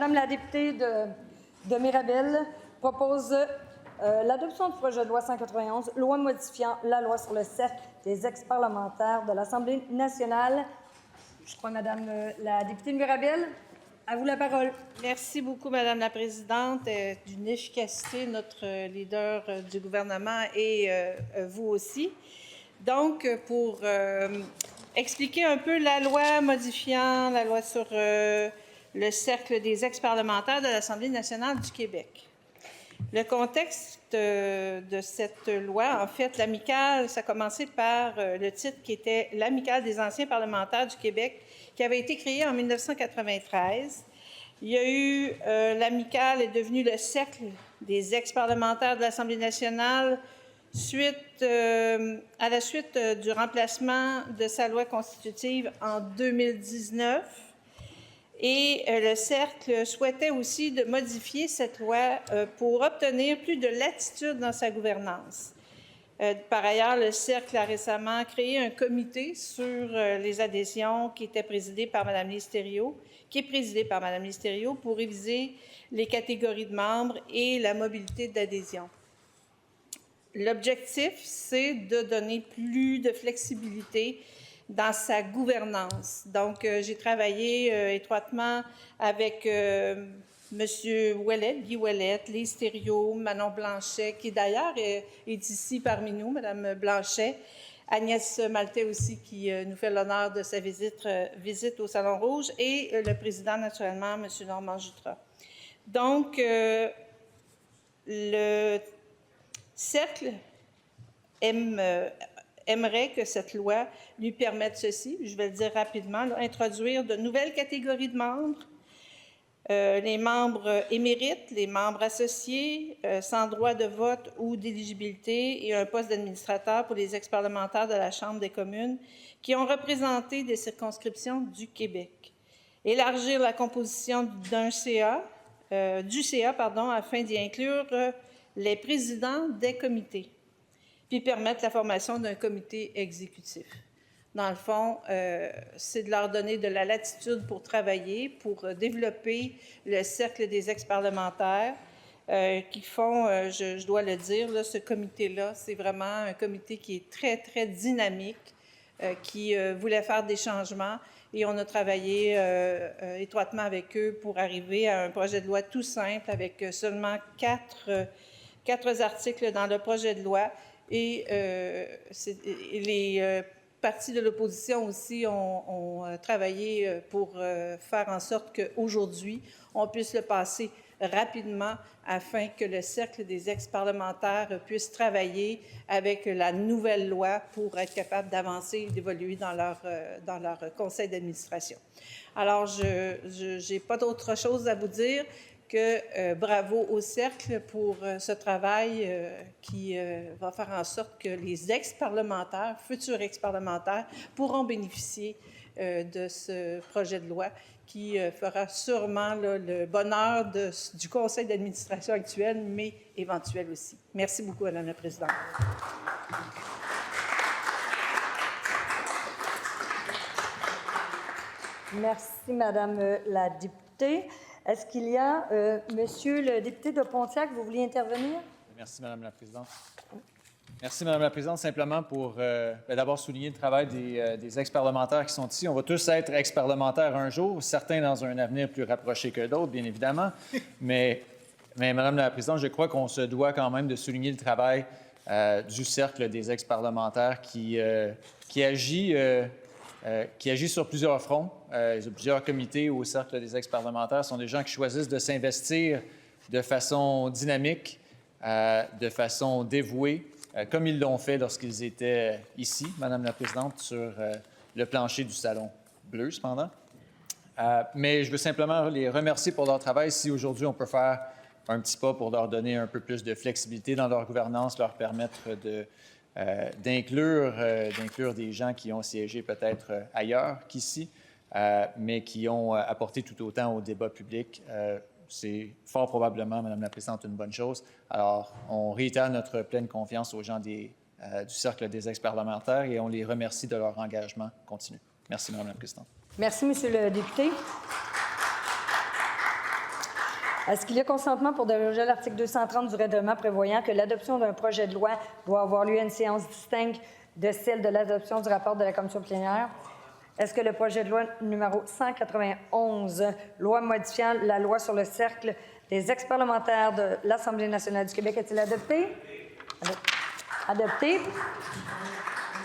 Madame la députée de Mirabel propose l'adoption du projet de loi 191, loi modifiant la loi sur le cercle des ex-parlementaires de l'Assemblée nationale. Je crois, Madame la députée de Mirabel, à vous la parole. Merci beaucoup, Madame la Présidente, d'une efficacité, notre leader du gouvernement et vous aussi. Donc, pour expliquer un peu la loi modifiant la loi sur le cercle des ex-parlementaires de l'Assemblée nationale du Québec. Le contexte de cette loi, en fait, l'amicale, ça a commencé par le titre qui était l'amicale des anciens parlementaires du Québec, qui avait été créée en 1993. Il y a eu, l'amicale est devenue le cercle des ex-parlementaires de l'Assemblée nationale à la suite du remplacement de sa loi constitutive en 2019. Et le Cercle souhaitait aussi de modifier cette loi pour obtenir plus de latitude dans sa gouvernance. Par ailleurs, le Cercle a récemment créé un comité sur les adhésions qui est présidé par Mme Listerio pour réviser les catégories de membres et la mobilité d'adhésion. L'objectif, c'est de donner plus de flexibilité dans sa gouvernance. Donc, j'ai travaillé étroitement avec M. Ouellet, Guy Ouellet, Listerio, Manon Blanchet, qui d'ailleurs est ici parmi nous, Mme Blanchet, Agnès Maltais aussi, qui nous fait l'honneur de sa visite au Salon Rouge, et le président, naturellement, M. Normand Jutra. Donc, le Cercle aimerait que cette loi lui permette ceci, je vais le dire rapidement, introduire de nouvelles catégories de membres, les membres émérites, les membres associés, sans droit de vote ou d'éligibilité et un poste d'administrateur pour les ex-parlementaires de la Chambre des communes qui ont représenté des circonscriptions du Québec. Élargir la composition du CA afin d'y inclure les présidents des comités, puis permettre la formation d'un comité exécutif. Dans le fond, c'est de leur donner de la latitude pour travailler, pour développer le cercle des ex-parlementaires qui font, je dois le dire, là, ce comité-là, c'est vraiment un comité qui est très, très dynamique, qui voulait faire des changements et on a travaillé étroitement avec eux pour arriver à un projet de loi tout simple avec seulement quatre articles dans le projet de loi. Et les partis de l'opposition aussi ont travaillé pour faire en sorte qu'aujourd'hui, on puisse le passer rapidement afin que le cercle des ex-parlementaires puisse travailler avec la nouvelle loi pour être capable d'avancer et d'évoluer dans leur conseil d'administration. Alors, je n'ai pas d'autre chose à vous dire que bravo au Cercle pour ce travail qui va faire en sorte que les ex-parlementaires, futurs ex-parlementaires, pourront bénéficier de ce projet de loi qui fera sûrement là, le bonheur du conseil d'administration actuel, mais éventuel aussi. Merci beaucoup, Madame la Présidente. Merci, Madame la députée. Est-ce qu'il y a, Monsieur le député de Pontiac, vous vouliez intervenir? Merci, Madame la Présidente. Merci, Madame la Présidente. Simplement pour d'abord souligner le travail des ex-parlementaires qui sont ici. On va tous être ex-parlementaires un jour, certains dans un avenir plus rapproché que d'autres, bien évidemment. Mais Madame la Présidente, je crois qu'on se doit quand même de souligner le travail du Cercle des ex-parlementaires qui agit sur plusieurs fronts. Ils ont plusieurs comités au Cercle des ex-parlementaires. Ce sont des gens qui choisissent de s'investir de façon dynamique, de façon dévouée, comme ils l'ont fait lorsqu'ils étaient ici, Madame la Présidente, sur le plancher du Salon Bleu, cependant. Mais je veux simplement les remercier pour leur travail. Si aujourd'hui on peut faire un petit pas pour leur donner un peu plus de flexibilité dans leur gouvernance, leur permettre d'inclure des gens qui ont siégé peut-être ailleurs qu'ici, mais qui ont apporté tout autant au débat public. C'est fort probablement, Madame la Présidente, une bonne chose. Alors, on réitère notre pleine confiance aux gens du Cercle des ex-parlementaires et on les remercie de leur engagement continu. Merci, Madame la Présidente. Merci, Monsieur le député. Est-ce qu'il y a consentement pour déroger à l'article 230 du règlement prévoyant que l'adoption d'un projet de loi doit avoir lieu à une séance distincte de celle de l'adoption du rapport de la commission plénière? Est-ce que le projet de loi numéro 191, loi modifiant la loi sur le cercle des ex-parlementaires de l'Assemblée nationale du Québec, est-il adopté? Adopté.